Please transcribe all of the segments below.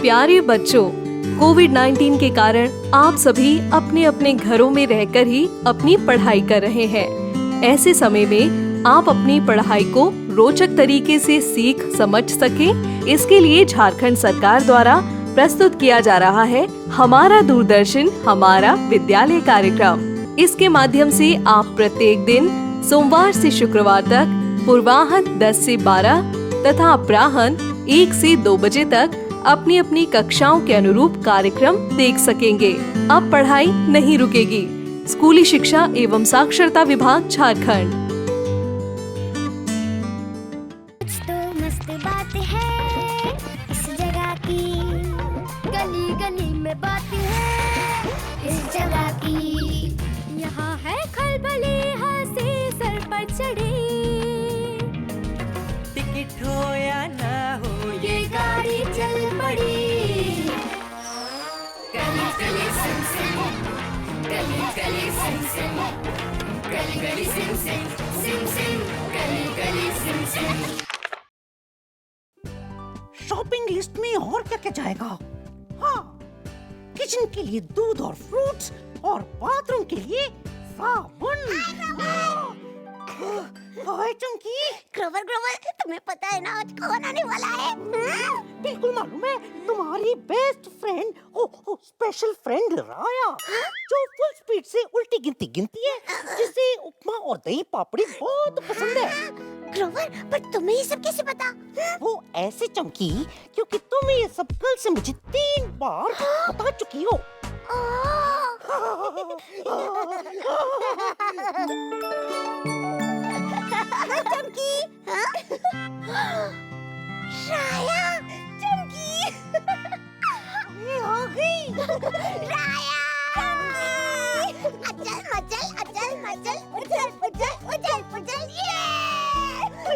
प्यारे बच्चों, कोविड-19 के कारण आप सभी अपने अपने घरों में रहकर ही अपनी पढ़ाई कर रहे हैं। ऐसे समय में आप अपनी पढ़ाई को रोचक तरीके से सीख समझ सकें, इसके लिए झारखंड सरकार द्वारा प्रस्तुत किया जा रहा है हमारा दूरदर्शन हमारा विद्यालय कार्यक्रम। इसके माध्यम से आप प्रत्येक दिन सोमवार से शुक्रवार तक पूर्वाह्न 10 से 12 तथा अपराह्न 1 से 2 बजे तक अपनी अपनी कक्षाओं के अनुरूप कार्यक्रम देख सकेंगे। अब पढ़ाई नहीं रुकेगी। स्कूली शिक्षा एवं साक्षरता विभाग झारखंड। कुछ तो मस्त बात है इस जगह की, गली गली में बात है इस जगह की। यहाँ है खलबली हंसी सर पर चढ़ी, टिकट हो या ना हो ये गाड़ी चल पड़ी। गली गली सिम सिम, गली गली सिम सिम, गली गली सिम सिम, सिम सिम, गली गली सिम सिम। शॉपिंग लिस्ट में और क्या क्या जाएगा? हाँ, किचन के लिए दूध और फ्रूट्स और बाथरूम के लिए साबुन। हाय चंकी। ग्रोवर ग्रोवर, तुम्हें पता है ना आज कौन आने वाला है? बिल्कुल मालूम है, तुम्हारी बेस्ट फ्रेंड, स्पेशल फ्रेंड राया, जो फुल स्पीड से उल्टी गिनती गिनती है, जिसे उपमा और दही पापड़ी बहुत पसंद है। ग्रोवर, पर तुम्हें ये सब कैसे पता? वो ऐसे चमकी क्योंकि तुम ये सब कल से मुझे 3 बार बता चुकी हो। चमकी, राया, चमकी, ये आ गई। राया, अचल मचल, अचल मचल, उछल उछल, उछल उछल, ये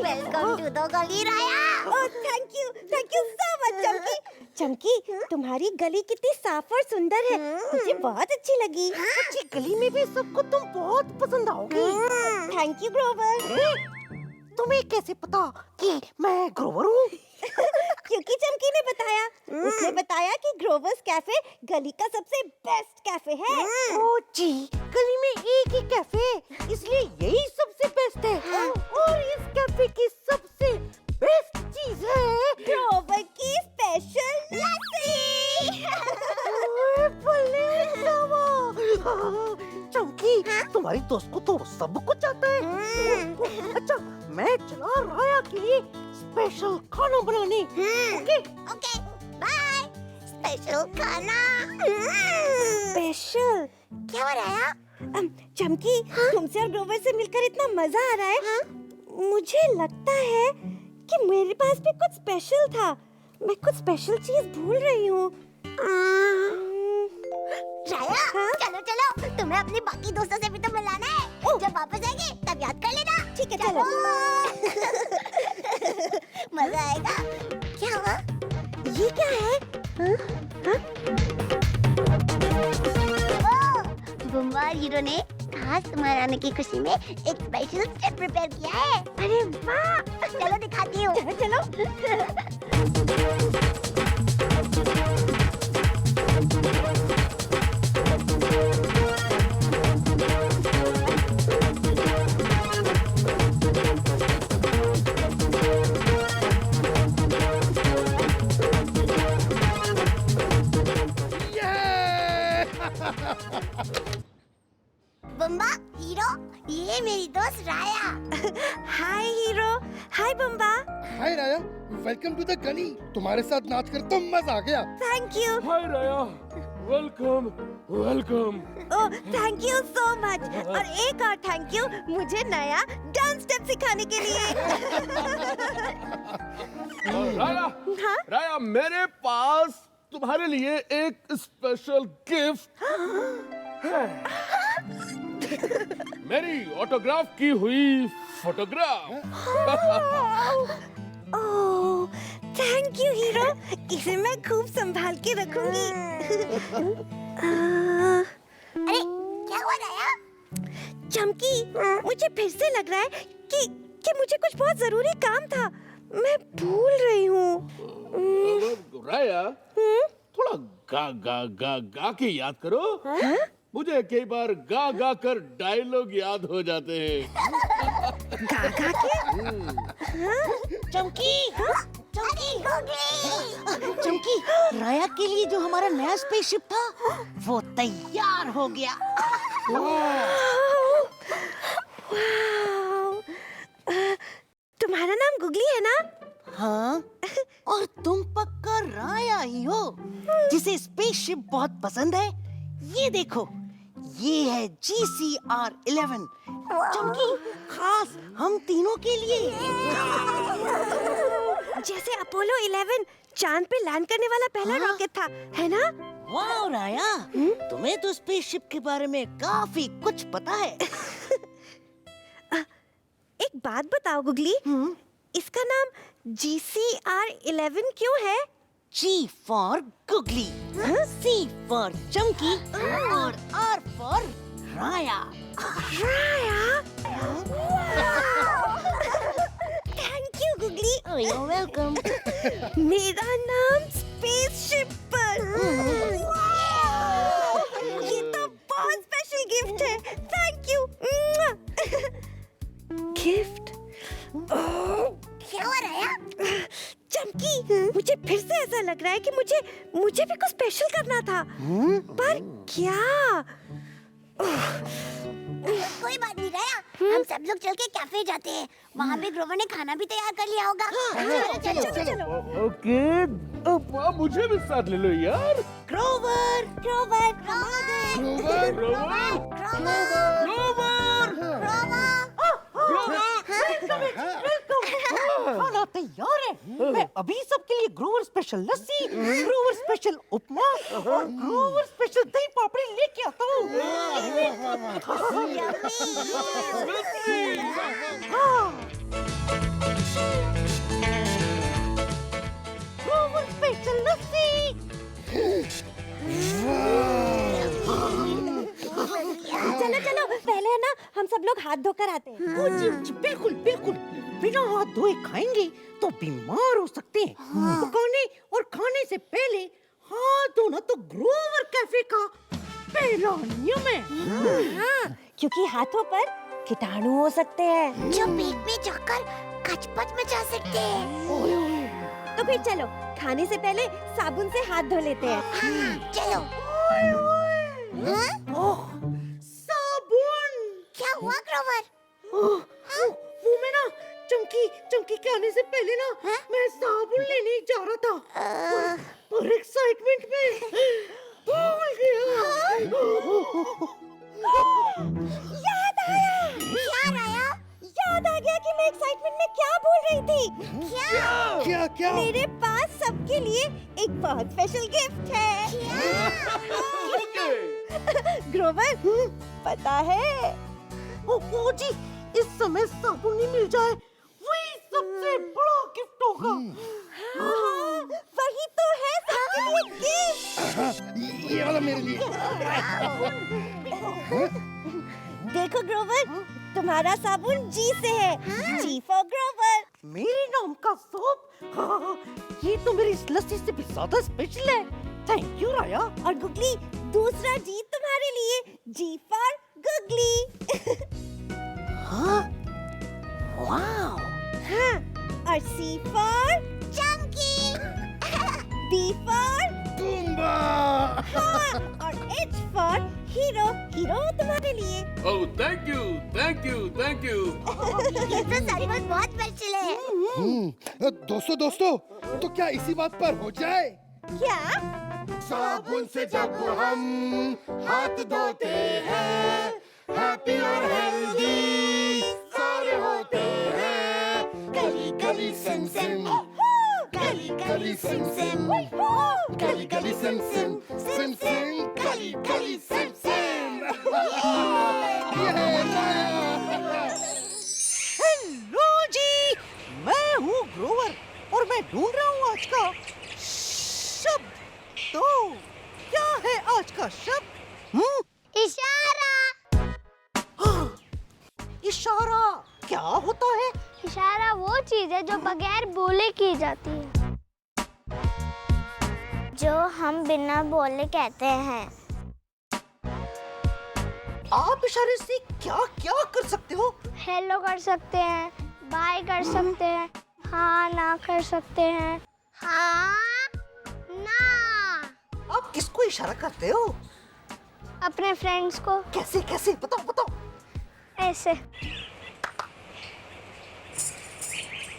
वेलकम टू द गली राया। ओह थैंक यू सो मच चमकी। चमकी, तुम्हारी गली कितनी साफ और सुंदर है, मुझे बहुत अच्छी लगी। अच्छी गली में भी सबको तुम बहुत पसंद आओगी। Thank you Grover. तुम्हें कैसे पता कि मैं ग्रोवर हूँ? क्योंकि चमकी ने बताया, उसने बताया कि ग्रोवर्स कैफे गली का सबसे बेस्ट कैफे है। ओ जी, गली में एक ही कैफे है, इसलिए यही सबसे बेस्ट है। और इस कैफे की सबसे बेस्ट चीज है ग्रोवर की स्पेशल लस्सी। ओए बल्ले सावा। चमकी, तुम्हारी दोस्त को तो सब कुछ आता है। अच्छा, मैं चला राया के लिए स्पेशल खाना बनाने। Okay okay, bye. स्पेशल खाना। स्पेशल क्या हो राया? चमकी, तुमसे और ग्रोवर से मिलकर इतना मजा आ रहा है। मुझे लगता है कि मेरे पास भी कुछ स्पेशल था। मैं कुछ स्पेशल चीज भूल रही हूँ। राया, चलो चलो, तुम्हें अपने बाकी दोस्तों से भी तो मिलाना है। जब वापस आएंगे तब याद कर लेना। ठीक है, चलो। मजा आएगा। क्या हुआ? ये क्या है? बुम्बार हीरो ने खास तुम्हारे आने की खुशी में एक स्पेशल स्टेप प्रिपेयर किया है। अरे वाह! चलो दिखाती हूँ। चलो। बुम्बा, हीरो, ये मेरी दोस्त राया। हाय हीरो, हाय बम्बा। हाय राया, वेलकम टू द गली। तुम्हारे साथ नाच कर तो मजा आ गया। Thank you. Hi Raya, welcome welcome. Oh thank you so much. और एक और थैंक यू मुझे नया डांस स्टेप सिखाने के लिए। राया, हाँ? राया, मेरे पास तुम्हारे लिए एक स्पेशल गिफ्ट है। मेरी ऑटोग्राफ की हुई photograph. Oh thank you hero, इसे मैं खूब संभाल के रखूंगी। अरे क्या हुआ राया? चमकी, मुझे फिर से लग रहा है कि मुझे कुछ बहुत जरूरी काम था। मैं भूल रही हूँ। राया, थोड़ा गा गा गा गा के याद करो। मुझे कई बार गा गा कर डायलॉग याद हो जाते हैं। गागा के चमकी चमकी, राया के लिए जो हमारा नया स्पेसशिप था वो तैयार हो गया। तुम्हारा नाम गुगली है ना? हाँ, और तुम पक्का राया ही हो जिसे स्पेसशिप बहुत पसंद है। ये देखो, ये है GCR-11, चमकी खास हम तीनों के लिए। जैसे अपोलो 11 चांद पे लैंड करने वाला पहला रॉकेट था, है ना? वाह राया, तुम्हें तो स्पेसशिप के बारे में काफी कुछ पता है। एक बात बताओ गुगली, इसका नाम GCR-11 क्यों है? G for googly, C for चमकी और R for Raya. Raya? Thank you googly. You're welcome। मेरा नाम स्पेसशिप पर। ये तो बहुत स्पेशल गिफ्ट है। Thank you. गिफ्ट? क्या हो रहा है? चमकी, मुझे फिर से ऐसा लग रहा है कि मुझे भी कुछ स्पेशल करना था। पर क्या? कोई बात नहीं राया, हम सब लोग चल के कैफे जाते हैं। वहाँ पे ग्रोवर ने खाना भी तैयार कर लिया होगा। चलो। ओके, अब मुझे भी साथ ले लो यार। ग्रोवर, ग्रोवर, हम आ गए। ग्रोवर, ग्रोवर, खाना तैयार है। मैं अभी सबके लिए ग्रोवर स्पेशल लस्सी, ग्रोवर स्पेशल उपमा और ग्रोवर स्पेशल दही पापड़ी लेके आता हूँ। ग्रोवर स्पेशल लस्सी। चलो पहले है ना हम सब लोग हाथ धोकर आते हैं। जी, बिल्कुल बिल्कुल, बिना हाथ धोए खाएंगे तो बीमार हो सकते हैं। पकाने और खाने से पहले हाथ धोना तो ग्रोवर कैफे का पहला नियम है। हाँ, क्योंकि हाथों पर कीटाणु हो सकते हैं। जो पेट में जाकर कचपच मचा सकते हैं। तो फिर चलो खाने से पहले साबुन से हाथ धो लेते हैं। हाँ, चलो। ओह, साबुन। क्या हुआ ग्रोवर? वो मैं ना चमकी के आने से पहले ना मैं साबुन लेने जा रहा था और एक्साइटमेंट में भूल गया। याद आया। क्या राया? याद आ गया कि मैं एक्साइटमेंट में क्या बोल रही थी। क्या क्या? मेरे पास सबके लिए एक बहुत स्पेशल गिफ्ट है। ग्रोवर, पता है? ओ जी, इस समय साबुन नहीं मिल जाए वही सबसे बड़ा गिफ्ट होगा। हाँ, वही तो है सबके लिए गिफ्ट। ये वाला मेरे लिए। देखो ग्रोवर, तुम्हारा साबुन जी से है। जी फॉर ग्रोवर। मेरे नाम का सोप? हाँ, ये तो मेरी इस लस्सी से भी ज्यादा स्पेशल है। थैंक यू राया। और गुगली, दूसरा जी तुम्हारे लिए। G for googly. हाँ, वाओ। हाँ, और सी फॉर चमकी। बी फॉर तुम्बा। हाँ, और एच फॉर हीरो। हीरो तुम्हारे लिए। Oh thank you, thank you, thank you. ये तो सचमुच बहुत स्पेशल है। दोस्तों, तो क्या इसी बात पर हो जाए? क्या? साबुन से जब हम हाथ धोते हैं, हैप्पी और हेल्दी सारे होते हैं। गली गली सिम सिम, गली गली सिम सिम, गली गली सिम सिम, सिम सिम, गली गली सिम सिम। हेलो जी, मैं हूँ ग्रोवर और मैं ढूंढ रहा हूँ आज का शब्द। तो क्या है आज का शब्द? इशारा। इशारा क्या होता है? इशारा वो चीज है जो बगैर बोले की जाती है। जो हम बिना बोले कहते हैं। आप इशारे से क्या क्या कर सकते हो? हेलो कर सकते हैं, बाय कर सकते हैं, हाँ ना कर सकते हैं। हाँ ना। आप किसको इशारा करते हो? अपने फ्रेंड्स को। कैसे कैसे बताओ बताओ। ऐसे।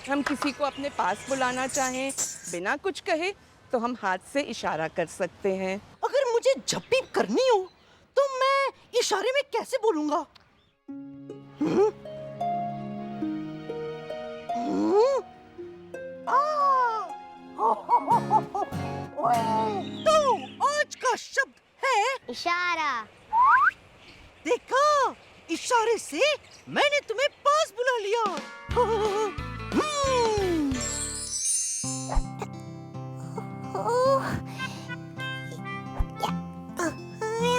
हम किसी को अपने पास बुलाना चाहें बिना कुछ कहे तो हम हाथ से इशारा कर सकते हैं। अगर मुझे जब भी करनी हो तो मैं इशारे में कैसे बोलूंगा? हम्म? हम्म? तो आज का शब्द है इशारा। देखा, इशारे से मैंने तुम्हें पास बुला लिया।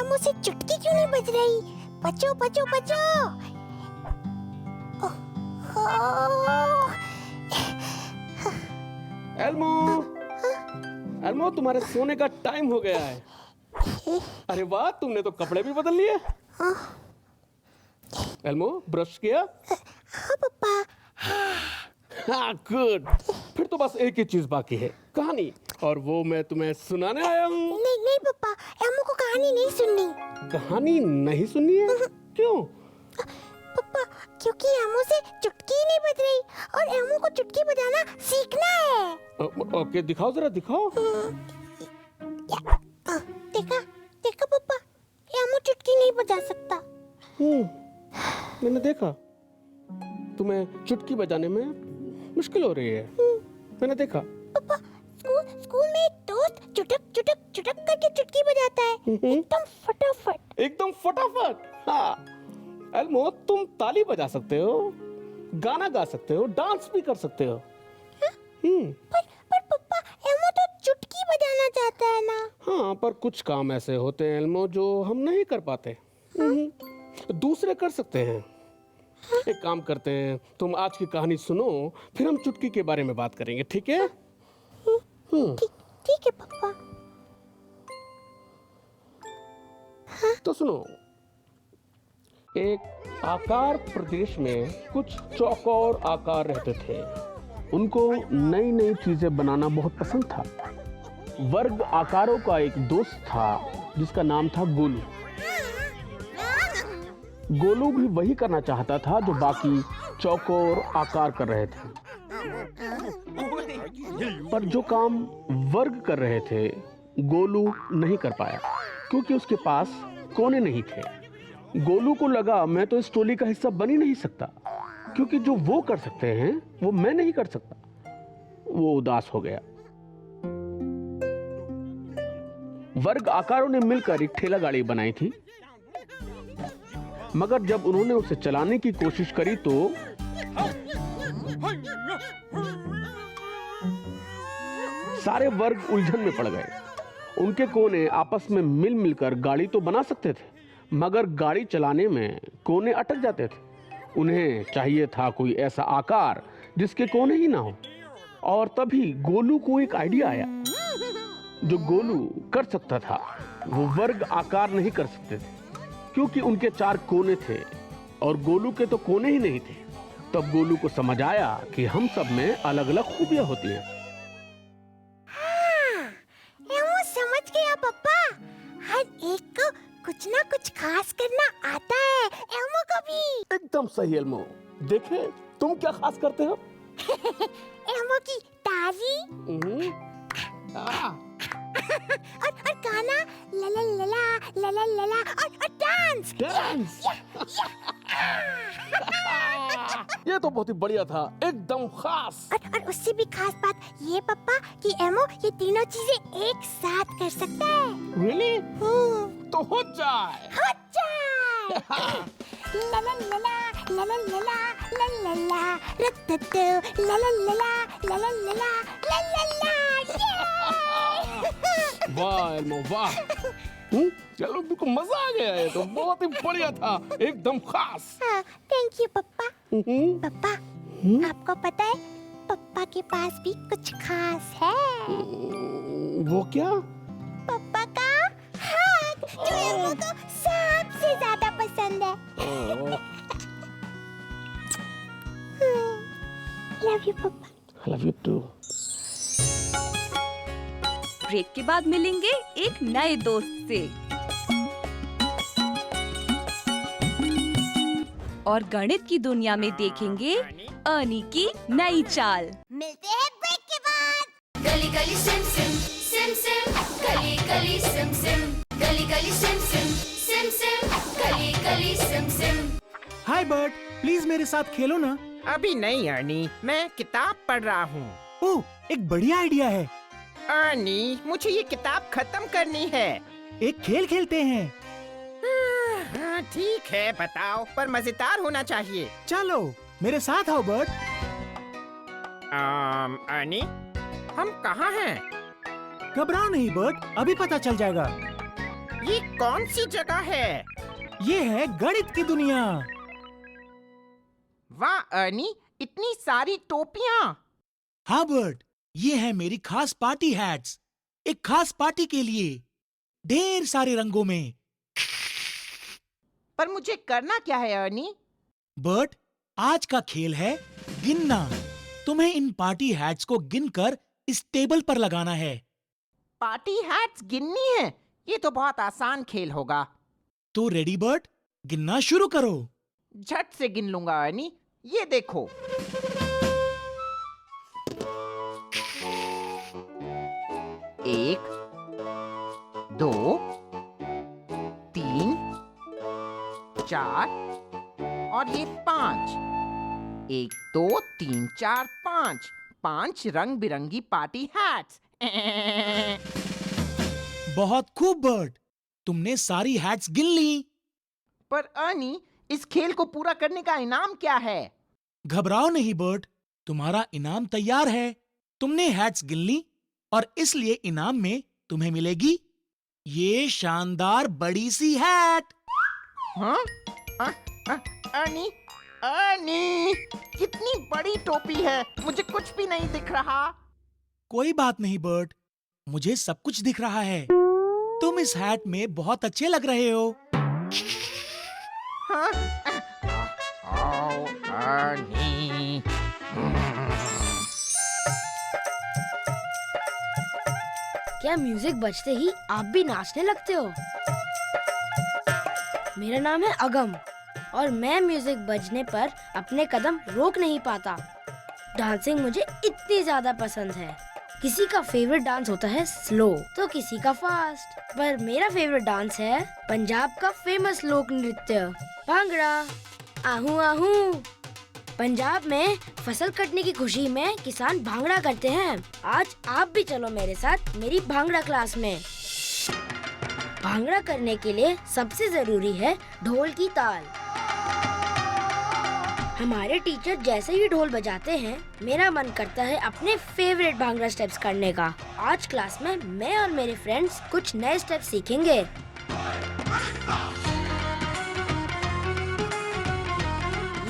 मुझे चुटकी क्यों नहीं बज रही? बचो बचो बचो। एल्मो, एल्मो तुम्हारे सोने का टाइम हो गया है। अरे वाह, तुमने तो कपड़े भी बदल लिए। एल्मो, ब्रश किया? हाँ पापा। हाँ, गुड। फिर तो बस एक ही चीज बाकी है, कहानी, और वो मैं तुम्हें सुनाने आया हूँ। नहीं नहीं पापा, एमो को कहानी नहीं सुननी। कहानी नहीं सुननी है? क्यों? पापा, क्योंकि एमो से चुटकी नहीं बज रही और एमो को चुटकी बजाना सीखना है। ओके, दिखाओ जरा, दिखाओ। देखा देखा पापा, एमो चुटकी नहीं बजा सकता। मैंने देखा, तुम्हें चुटकी बजाने में मुश्किल हो रही है। मैंने देखा। पापा, स्कूल में एक दोस्त चुटक चुटक चुटक करके चुटकी बजाता है, एकदम फटाफट। एकदम फटाफट। हाँ, एल्मो, तुम ताली बजा सकते हो, गाना गा सकते हो, डांस भी कर सकते हो। पर पापा, एमो तो चुटकी बजाना चाहता है ना। हाँ, पर कुछ काम ऐसे होते हैं एल्मो जो हम नहीं कर पाते। दूसरे कर सकते हैं। एक काम करते हैं, तुम आज की कहानी सुनो, फिर हम चुटकी के बारे में बात करेंगे, ठीक है? ठीक है पापा। तो सुनो, एक आकार प्रदेश में कुछ चौकोर आकार रहते थे। उनको नई नई चीजें बनाना बहुत पसंद था। वर्ग आकारों का एक दोस्त था जिसका नाम था गोलू। गोलू भी वही करना चाहता था जो बाकी चौकोर आकार कर रहे थे, पर जो काम वर्ग कर रहे थे गोलू नहीं कर पाया क्योंकि उसके पास कोने नहीं थे। गोलू को लगा, मैं तो इस टोली का हिस्सा बन ही नहीं सकता क्योंकि जो वो कर सकते हैं वो मैं नहीं कर सकता। वो उदास हो गया। वर्ग आकारों ने मिलकर एक ठेला गाड़ी बनाई थी, मगर जब उन्होंने उसे चलाने की कोशिश करी तो सारे वर्ग उलझन में पड़ गए। उनके कोने आपस में मिल मिलकर गाड़ी तो बना सकते थे, मगर गाड़ी चलाने में कोने अटक जाते थे। उन्हें चाहिए था कोई ऐसा आकार जिसके कोने ही ना हो। और तभी गोलू को एक आइडिया आया। जो गोलू कर सकता था वो वर्ग आकार नहीं कर सकते थे क्योंकि उनके 4 कोने थे और गोलू के तो कोने ही नहीं थे। तब गोलू को समझ आया कि हम सब में अलग अलग खूबियां होती हैं। एमो समझ गया पापा, हर एक को कुछ ना कुछ खास करना आता है। एमो को भी। एकदम सही एल्मो। देखे, तुम क्या खास करते हो? एमो की तारी और गाना, ला ला ला ला ला ला ला और डांस। ये तो बहुत ही बढ़िया था, एकदम खास। और उससे भी खास बात ये पापा कि एमो ये तीनों चीजें एक साथ कर सकता है। रियली? तो हो जाए। हो जाए। ला ला ला ला ला ला ला ला ला ला रत्ततो ला ला ला ला ला ला ला ला ला ला। वाह एल्मो, वाह। चलो, तुमको मजा आ गया। है तो बहुत ही बढ़िया था, एकदम खास। थैंक यू पप्पा। पप्पा, आपको पता है पप्पा के पास भी कुछ खास है। वो क्या? पापा का हग जो एम्मू को सबसे ज्यादा पसंद है। Love you papa. Love you too. Break के बाद मिलेंगे एक नए दोस्त से और गणित की दुनिया में देखेंगे अर्नी की नई चाल। मिलते हैं ब्रेक के बाद। गली गली सिम सिम सिम सिम गली गली सिम सिम गली गली सिम सिम सिम सिम गली गली सिम सिम। हाय बर्ट, प्लीज मेरे साथ खेलो ना। अभी नहीं अर्नी, मैं किताब पढ़ रहा हूँ। ओह, एक बढ़िया आइडिया है। अर्नी, मुझे ये किताब खत्म करनी है। एक खेल खेलते हैं। हाँ, ठीक है, बताओ, पर मजेदार होना चाहिए। चलो मेरे साथ आओ बर्ट। अर्नी, हम कहाँ हैं? घबराओ नहीं बर्ट, अभी पता चल जाएगा। ये कौन सी जगह है? ये है गणित की दुनिया। वाह अर्नी, इतनी सारी टोपियाँ। हाँ बर्ट, ये है मेरी खास पार्टी हैट्स। एक खास पार्टी के लिए ढेर सारे रंगों में। पर मुझे करना क्या है अर्नी? बर्ट, आज का खेल है गिनना। तुम्हें इन पार्टी हैट्स को गिनकर इस टेबल पर लगाना है। पार्टी हैट्स गिननी है? ये तो बहुत आसान खेल होगा। तो रेडी बर्ट, गिनना शुरू करो। झट से गिन लूंगा अर्नी, ये देखो। एक, 2, 3, 4 और ये 5। 1, 2, 3, 4, 5। 5 रंग बिरंगी पार्टी हैट्स। बहुत खूब बर्ट, तुमने सारी हैट्स गिन ली। पर अर्नी, इस खेल को पूरा करने का इनाम क्या है? घबराओ नहीं बर्ट, तुम्हारा इनाम तैयार है। तुमने हैट्स गिन ली और इसलिए इनाम में तुम्हें मिलेगी ये शानदार बड़ी सी हैट। हाँ? अर्नी, अर्नी, कितनी बड़ी टोपी है, मुझे कुछ भी नहीं दिख रहा। कोई बात नहीं बर्ट, मुझे सब कुछ दिख रहा है। तुम इस हैट में बहुत अच्छे लग रहे हो। हाँ? अर्नी। क्या म्यूजिक बजते ही आप भी नाचने लगते हो? मेरा नाम है अगम और मैं म्यूजिक बजने पर अपने कदम रोक नहीं पाता। डांसिंग मुझे इतनी ज्यादा पसंद है। किसी का फेवरेट डांस होता है स्लो तो किसी का फास्ट, पर मेरा फेवरेट डांस है पंजाब का फेमस लोक नृत्य भांगड़ा। आहू आहू। पंजाब में फसल कटने की खुशी में किसान भांगड़ा करते हैं। आज आप भी चलो मेरे साथ मेरी भांगड़ा क्लास में। भांगड़ा करने के लिए सबसे जरूरी है ढोल की ताल। हमारे टीचर जैसे ही ढोल बजाते हैं मेरा मन करता है अपने फेवरेट भांगड़ा स्टेप्स करने का। आज क्लास में मैं और मेरे फ्रेंड्स कुछ नए स्टेप्स सीखेंगे।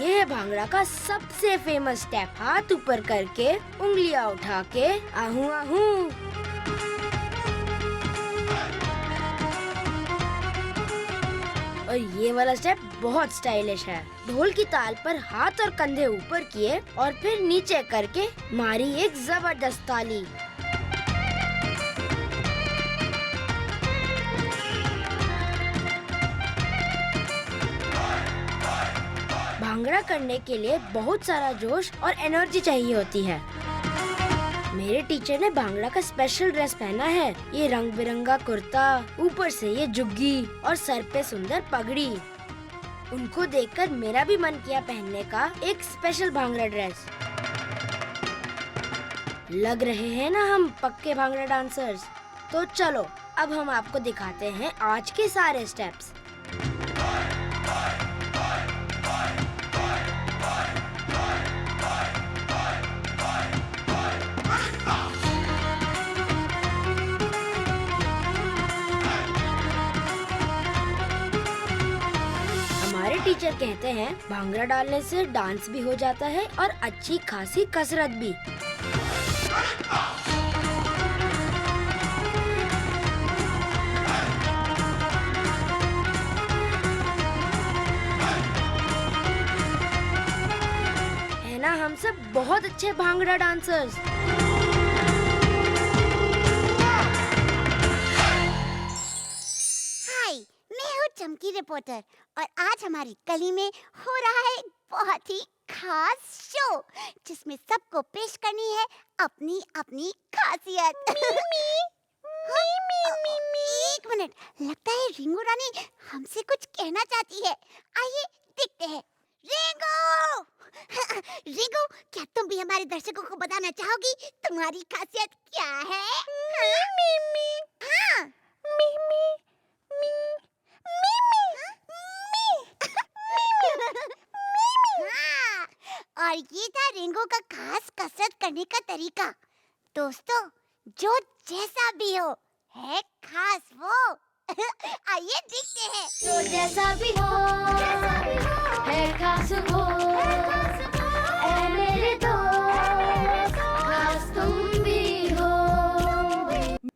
ये है भांगड़ा का सबसे फेमस स्टेप, हाथ ऊपर करके उंगलियां उठा के आहू आहू। और ये वाला स्टेप बहुत स्टाइलिश है। ढोल की ताल पर हाथ और कंधे ऊपर किए और फिर नीचे करके मारी एक जबरदस्त ताली। भांगड़ा करने के लिए बहुत सारा जोश और एनर्जी चाहिए होती है। मेरे टीचर ने भांगड़ा का स्पेशल ड्रेस पहना है। ये रंग बिरंगा कुर्ता, ऊपर से ये जुग्गी और सर पे सुंदर पगड़ी। उनको देखकर मेरा भी मन किया पहनने का एक स्पेशल भांगड़ा ड्रेस। लग रहे हैं ना हम पक्के भांगड़ा डांसर्स। तो चलो अब हम आपको दिखाते हैं आज के सारे स्टेप्स। हमारे टीचर कहते हैं भांगड़ा डालने से डांस भी हो जाता है और अच्छी खासी कसरत भी। सब बहुत अच्छे भांगड़ा डांसर्स। हाय, मैं हूँ चमकी रिपोर्टर और आज हमारी गली में हो रहा है एक बहुत ही खास शो जिसमें सबको पेश करनी है अपनी अपनी खासियत। एक मिनट, लगता है रिंगो रानी हमसे कुछ कहना चाहती है। आइए देखते हैं। रिंगो रिंगो, क्या तुम भी हमारे दर्शकों को बताना चाहोगी तुम्हारी खासियत क्या है? हाँ, हाँ, और ये था रिंगो का खास कसरत करने का तरीका। दोस्तों, जो जैसा भी हो है खास वो। आइए देखते हैं। जो जैसा भी हो है खास वो, ऐ मेरे दोस्त खास तुम भी हो।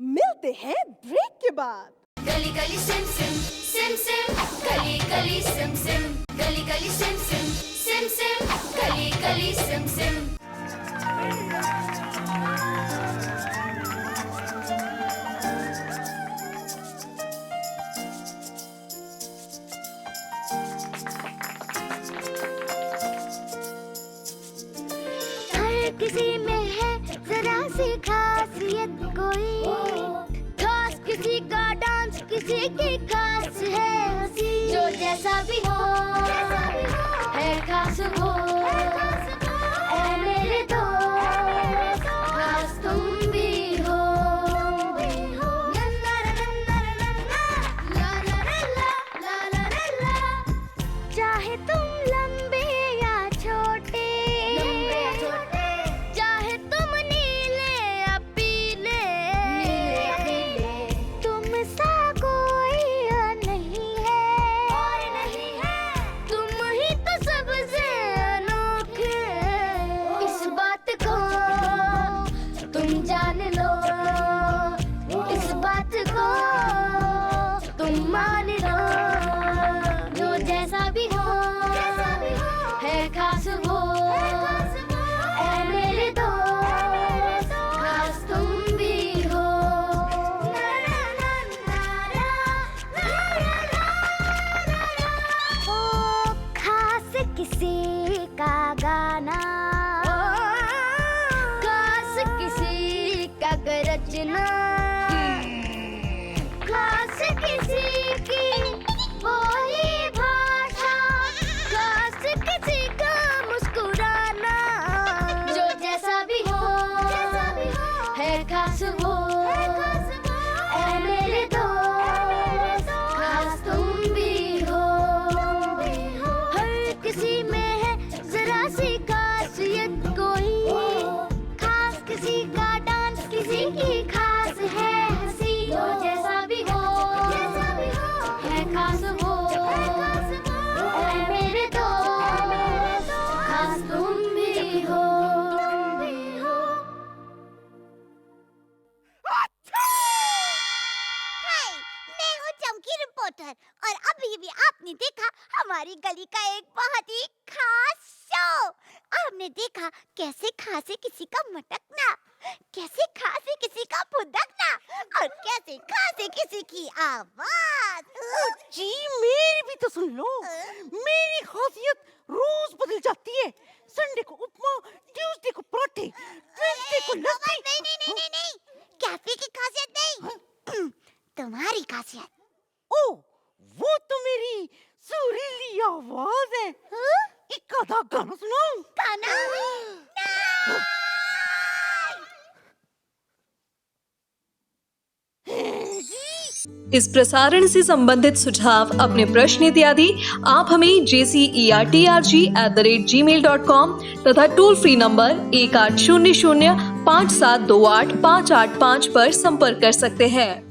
मिलते हैं ब्रेक के बाद। गली गली सिम सिम सिम सिम, गली गली सिम सिम, गली गली सिम सिम सिम सिम, गली गली सिम सिम। हर किसी में है जरा सी खासियत कोई, खास किसी का डांस किसी की खास है हंसी। जो जैसा भी हो है खास वो, ऐ मेरे दोस्त खास तुम भी हो। चाहे तुम लंबे या छोटे, चाहे तुम नीले या पीले, तुम सा कोई नहीं है, तुम ही तो सबसे अनोखे। इस बात को तुम जान लो, इस बात को तुम मान लो। जो जैसा भी हो है खास वो, ऐ मेरे दोस्त खास तुम भी हो। ओ खास किसी का गाना, खास किसी का गरजना, खास किसी की बोली भाषा, खास किसी का मुस्कुराना। जो जैसा भी हो है खास वो, ऐ मेरे दोस्त खास तुम भी हो। हर किसी में है जरा सी खासियत कोई, खास किसी का डांस किसी की खास है हंसी। जो जैसा भी हो है खास वो, ऐ मेरे दोस्त खास तुम भी हो। हाय, मैं हूँ चमकी रिपोर्टर और अभी भी आपने देखा हमारी गली का एक बहुत ही खास शो। आपने देखा कैसे खासे किसी का मटकना, कैसे खासे किसी का फुदकना और कैसे खासे किसी की आवाज। जी मेरी भी तो सुन लो। मेरी खासियत रोज बदल जाती है। संडे को उपमा, ट्यूसडे को पराठे, वेडनेसडे को लस्सी। नहीं, कैफे की खासियत नहीं, तुम्हारी खासियत। ओ, वो तो मेरी सुरीली आवाज है। एक आधा गाना सुनाऊं? गाना? इस प्रसारण से संबंधित सुझाव, अपने प्रश्न इत्यादि आप हमें jcertrg@gmail.com तथा टोल फ्री नंबर 1800 5728 585 पर संपर्क कर सकते हैं।